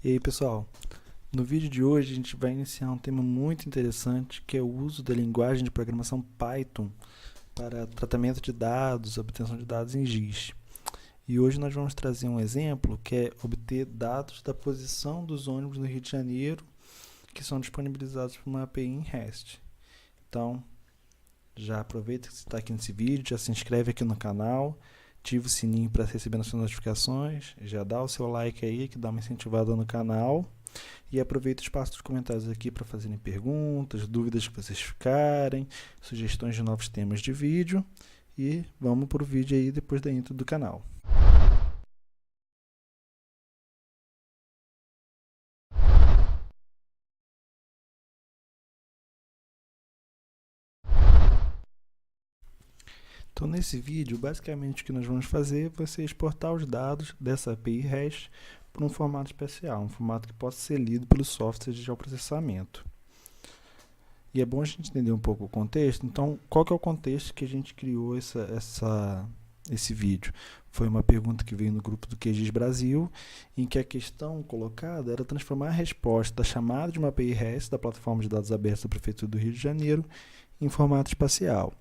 E aí, pessoal, no vídeo de hoje a gente vai iniciar um tema muito interessante, que é o uso da linguagem de programação Python para tratamento de dados, obtenção de dados em GIS. E hoje nós vamos trazer um exemplo que é obter dados da posição dos ônibus no Rio de Janeiro, que são disponibilizados por uma API em REST. Então, já aproveita que você está aqui nesse vídeo, já se inscreve aqui no canal, ativa o sininho para receber as notificações, já dá o seu like aí, que dá uma incentivada no canal. E aproveita o espaço dos comentários aqui para fazerem perguntas, dúvidas que vocês ficarem, sugestões de novos temas de vídeo. E vamos para o vídeo aí depois da intro do canal. Então, nesse vídeo, basicamente o que nós vamos fazer vai ser exportar os dados dessa API REST para um formato especial, um formato que possa ser lido pelo software de geoprocessamento. E é bom a gente entender um pouco o contexto. Então, qual que é o contexto que a gente criou esse vídeo? Foi uma pergunta que veio no grupo do QGIS Brasil, em que a questão colocada era transformar a resposta da chamada de uma API REST da plataforma de dados abertos da Prefeitura do Rio de Janeiro em formato espacial.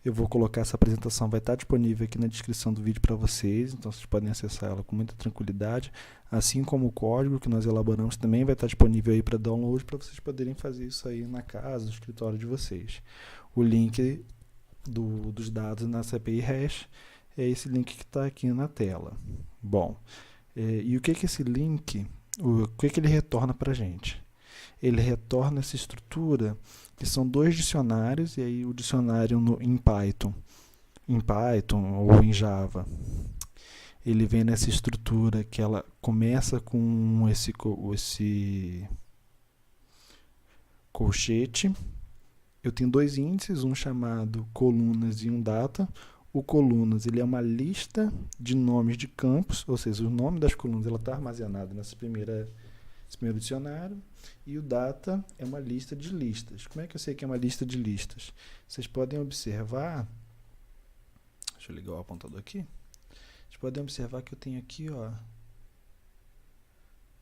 Eu vou colocar essa apresentação, vai estar disponível aqui na descrição do vídeo para vocês, então vocês podem acessar ela com muita tranquilidade, assim como o código que nós elaboramos também vai estar disponível aí para download, para vocês poderem fazer isso aí na casa, no escritório de vocês. O link dos dados nessa API REST é esse link que está aqui na tela. Bom, e o que esse link, o que ele retorna para a gente? Ele retorna essa estrutura que são dois dicionários, e aí o dicionário em Python ou em Java, ele vem nessa estrutura que ela começa com esse colchete. Eu tenho dois índices, um chamado colunas e um data. O colunas ele é uma lista de nomes de campos, ou seja, o nome das colunas está armazenado nesse primeiro dicionário, e o data é uma lista de listas. Como é que eu sei que é uma lista de listas? Vocês podem observar, deixa eu ligar o apontador aqui, vocês podem observar que eu tenho aqui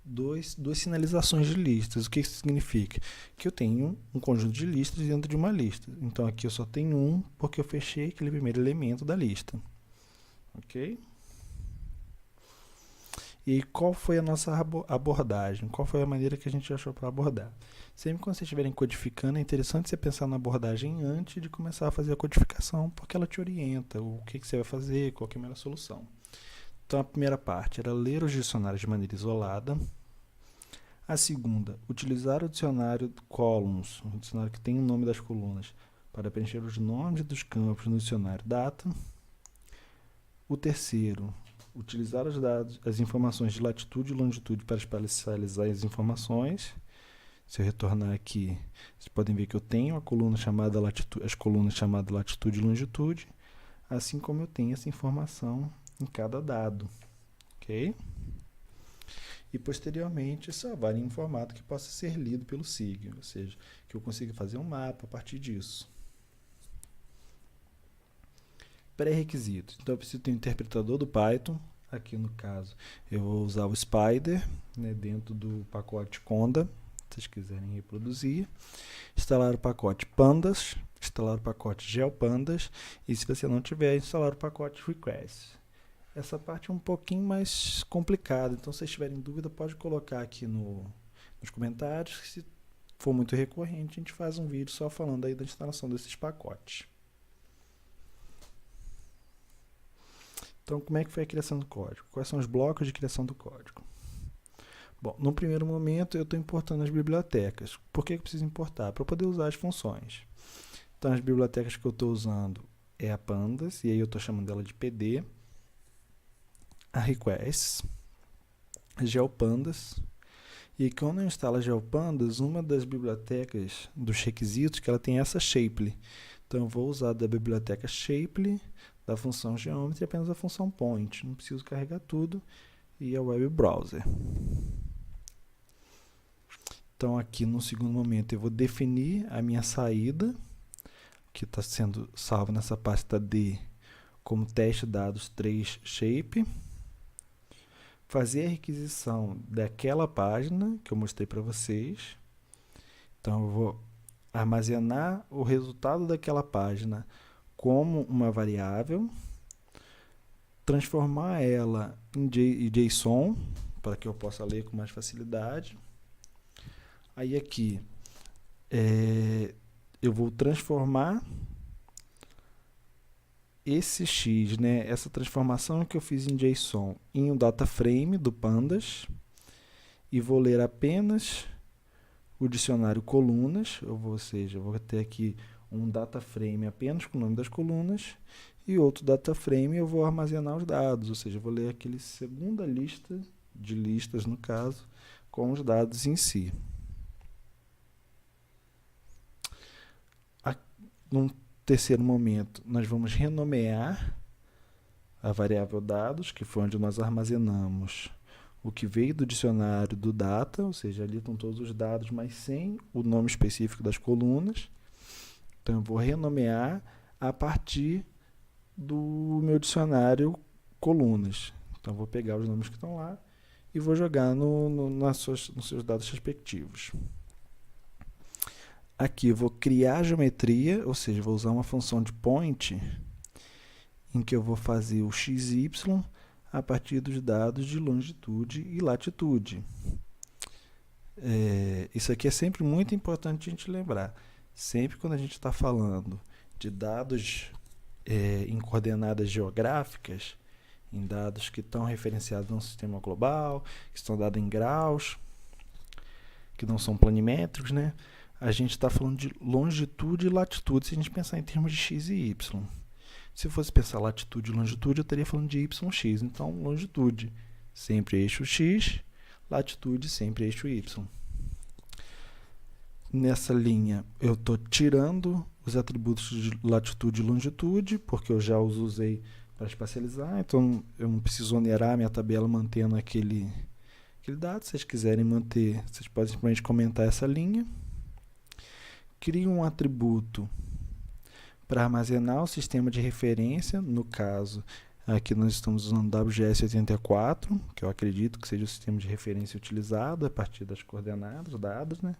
duas sinalizações de listas. O que isso significa? Que eu tenho um conjunto de listas dentro de uma lista. Então aqui eu só tenho um, porque eu fechei aquele primeiro elemento da lista. Ok? E qual foi a nossa abordagem? Qual foi a maneira que a gente achou para abordar? Sempre quando vocês estiverem codificando, é interessante você pensar na abordagem antes de começar a fazer a codificação, porque ela te orienta o que você vai fazer, qual é a melhor solução. Então, a primeira parte era ler os dicionários de maneira isolada. A segunda, utilizar o dicionário columns, um dicionário que tem o nome das colunas, para preencher os nomes dos campos no dicionário data. O terceiro, utilizar os dados, as informações de latitude e longitude para espacializar as informações. Se eu retornar aqui, vocês podem ver que eu tenho a coluna chamada latitude, as colunas chamadas latitude e longitude, assim como eu tenho essa informação em cada dado. Ok? E posteriormente salvar em um formato que possa ser lido pelo SIG, ou seja, que eu consiga fazer um mapa a partir disso. Pré-requisitos. Então eu preciso ter um interpretador do Python. Aqui no caso eu vou usar o Spider, né, dentro do pacote Conda, se vocês quiserem reproduzir. Instalar o pacote Pandas, instalar o pacote GeoPandas, e se você não tiver, instalar o pacote Request. Essa parte é um pouquinho mais complicada, então se vocês tiverem dúvida pode colocar aqui nos comentários, que se for muito recorrente a gente faz um vídeo só falando aí da instalação desses pacotes. Então, como é que foi a criação do código? Quais são os blocos de criação do código? Bom, no primeiro momento eu estou importando as bibliotecas. Por que eu preciso importar? Para eu poder usar as funções. Então, as bibliotecas que eu estou usando é a Pandas, e aí eu estou chamando ela de PD, a Requests, a GeoPandas, e quando eu instalo a GeoPandas, uma das bibliotecas dos requisitos que ela tem essa Shapely. Então, eu vou usar da biblioteca Shapely, da função Geometry, apenas a função Point. Não preciso carregar tudo, e a Web Browser. Então, aqui no segundo momento, eu vou definir a minha saída, que está sendo salvo nessa pasta D, como teste dados 3 shape. fazer a requisição daquela página que eu mostrei para vocês. Então, eu vou armazenar o resultado daquela página como uma variável, transformar ela em JSON, para que eu possa ler com mais facilidade. Aí aqui, eu vou transformar esse X, né, essa transformação que eu fiz em JSON, em um data frame do Pandas, e vou ler apenas o dicionário colunas, ou seja, eu vou ter aqui um data frame apenas com o nome das colunas, e outro data frame eu vou armazenar os dados, ou seja, eu vou ler aquele segunda lista de listas, no caso, com os dados em si. Num terceiro momento, nós vamos renomear a variável dados, que foi onde nós armazenamos o que veio do dicionário do data, ou seja, ali estão todos os dados, mas sem o nome específico das colunas. Então, eu vou renomear a partir do meu dicionário colunas. Então, eu vou pegar os nomes que estão lá e vou jogar nos seus dados respectivos. Aqui eu vou criar a geometria, ou seja, vou usar uma função de point, em que eu vou fazer o xy a partir dos dados de longitude e latitude. Isso aqui é sempre muito importante a gente lembrar. Sempre quando a gente está falando de dados em coordenadas geográficas, em dados que estão referenciados num sistema global, que estão dados em graus, que não são planimétricos, né? A gente está falando de longitude e latitude se a gente pensar em termos de x e y. Se eu fosse pensar latitude e longitude, eu estaria falando de yx. Então, longitude sempre eixo x, latitude sempre eixo y. Nessa linha, eu estou tirando os atributos de latitude e longitude, porque eu já os usei para espacializar, então eu não preciso onerar a minha tabela mantendo aquele dado. Se vocês quiserem manter, vocês podem simplesmente comentar essa linha. Crio um atributo para armazenar o sistema de referência, no caso, aqui nós estamos usando WGS84, que eu acredito que seja o sistema de referência utilizado a partir das coordenadas dadas, né?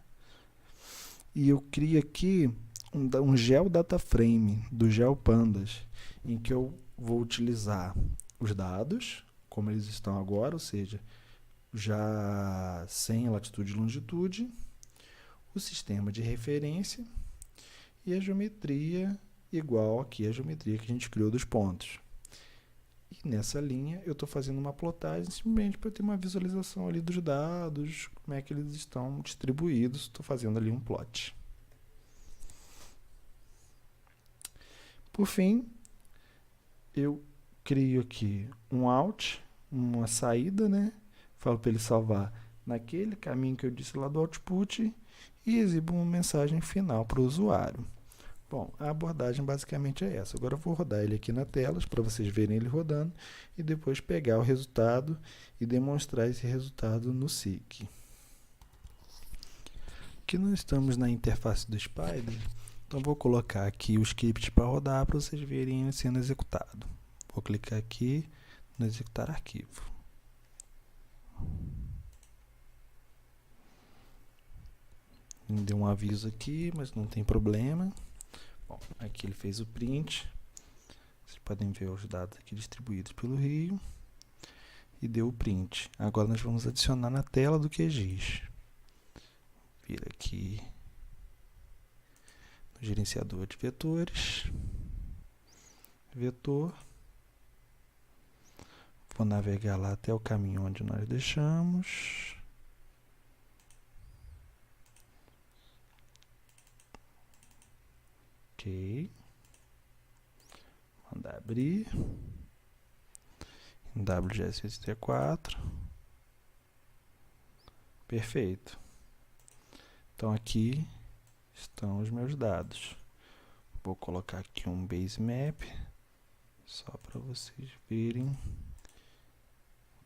E eu crio aqui um GeoDataFrame do GeoPandas, em que eu vou utilizar os dados, como eles estão agora, ou seja, já sem latitude e longitude, o sistema de referência e a geometria igual aqui a geometria que a gente criou dos pontos. E nessa linha eu estou fazendo uma plotagem simplesmente para ter uma visualização ali dos dados, como é que eles estão distribuídos. Estou fazendo ali um plot. Por fim, eu crio aqui um out, uma saída, né? Falo para ele salvar naquele caminho que eu disse lá do output e exibo uma mensagem final para o usuário. Bom, a abordagem basicamente é essa. Agora eu vou rodar ele aqui na tela para vocês verem ele rodando e depois pegar o resultado e demonstrar esse resultado no SIG. Aqui nós estamos na interface do Spider, então vou colocar aqui o script para rodar para vocês verem ele sendo executado. Vou clicar aqui no executar arquivo. Me deu um aviso aqui, mas não tem problema. Bom, aqui ele fez o print. Vocês podem ver os dados aqui distribuídos pelo Rio. E deu o print. Agora nós vamos adicionar na tela do QGIS. Vir aqui no gerenciador de vetores. Vetor. Vou navegar lá até o caminho onde nós deixamos. Ok. Mandar abrir. Em WGS84. Perfeito. Então aqui estão os meus dados. Vou colocar aqui um base map, só para vocês verem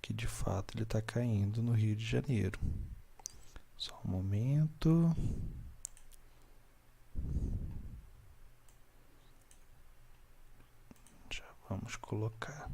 que de fato ele está caindo no Rio de Janeiro. Só um momento. Já vamos colocar.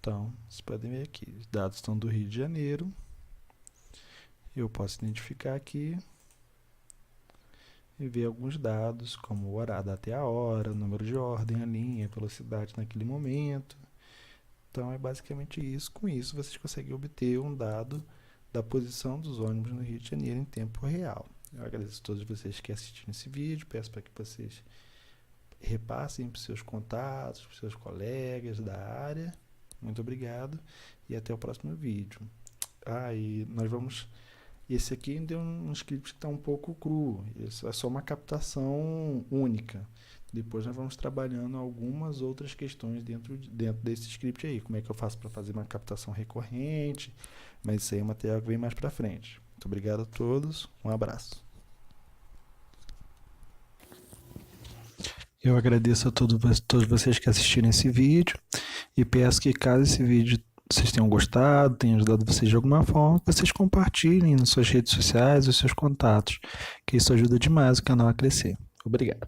Então, vocês podem ver aqui, os dados estão do Rio de Janeiro. Eu posso identificar aqui e ver alguns dados, como o horário, data e a hora, o número de ordem, a linha, a velocidade naquele momento. Então, é basicamente isso. Com isso, vocês conseguem obter um dado da posição dos ônibus no Rio de Janeiro em tempo real. Eu agradeço a todos vocês que assistiram esse vídeo, peço para que vocês repassem para os seus contatos, para os seus colegas da área. Muito obrigado e até o próximo vídeo. E nós vamos... Esse aqui ainda é um script que está um pouco cru, isso é só uma captação única. Depois nós vamos trabalhando algumas outras questões dentro desse script aí. Como é que eu faço para fazer uma captação recorrente, mas isso aí é um material que vem mais para frente. Muito obrigado a todos, um abraço. Eu agradeço a todos vocês que assistiram esse vídeo e peço que caso esse vídeo vocês tenham gostado, tenha ajudado vocês de alguma forma, que vocês compartilhem nas suas redes sociais, os seus contatos, que isso ajuda demais o canal a crescer. Obrigado.